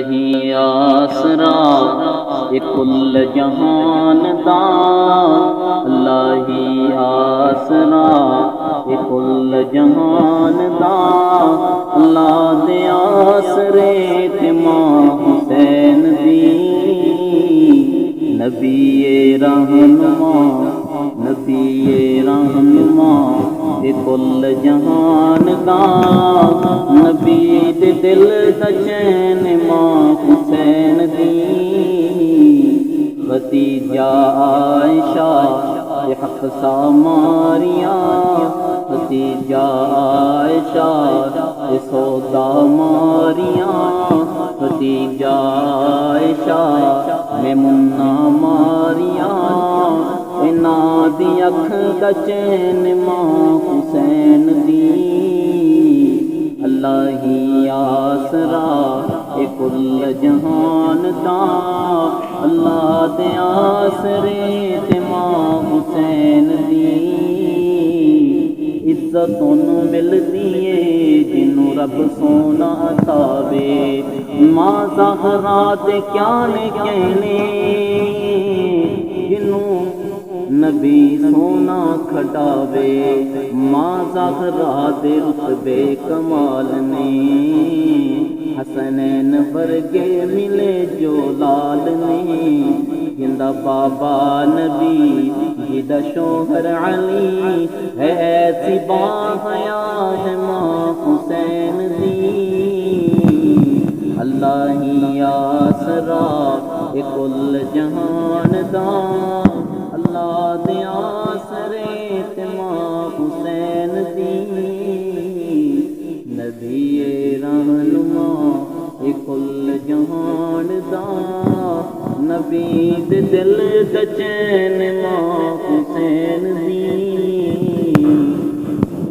ہی آسرا کل جہان دا، اللہ ہی آسرا کل جہان دا، اللہ دے آسرے تے ماں حسین دی، نبی رہنما نبی رہنما کل جہان دا، نبی دے دل دا چین ماں حسین دی، ختیجہ عائشہ حفصہ ماریا، ختیجہ عائشہ سودا ماریا، ختیجہ عائشہ میمونہ ماریا، انہاں دی اکھ دا چین ماں حسین دی، اللہ ہی آسرا کل جہان دا، اللہ دے آسرے تے ماں حسین دی، عزت انہوں ملدی ہے جنوں رب سونا عطاوے، ماں زہرا دے کیا نے کہنے جنوں نبی سونا کھٹاوے، ماں زہرا دے رتبے کمال نے، حسنین ورگے ملے جو لال نے، جندا بابا نبی جدا شوہر علی ہے، ایسی باحیا ہے ماں حسین دی، اللہ ہی آسرا کل جہان دا، اللہ دے آسرے تے ماں حسین دی، نبی رہنما کل جہان دا، نبی دے دل دا چین ماں حسین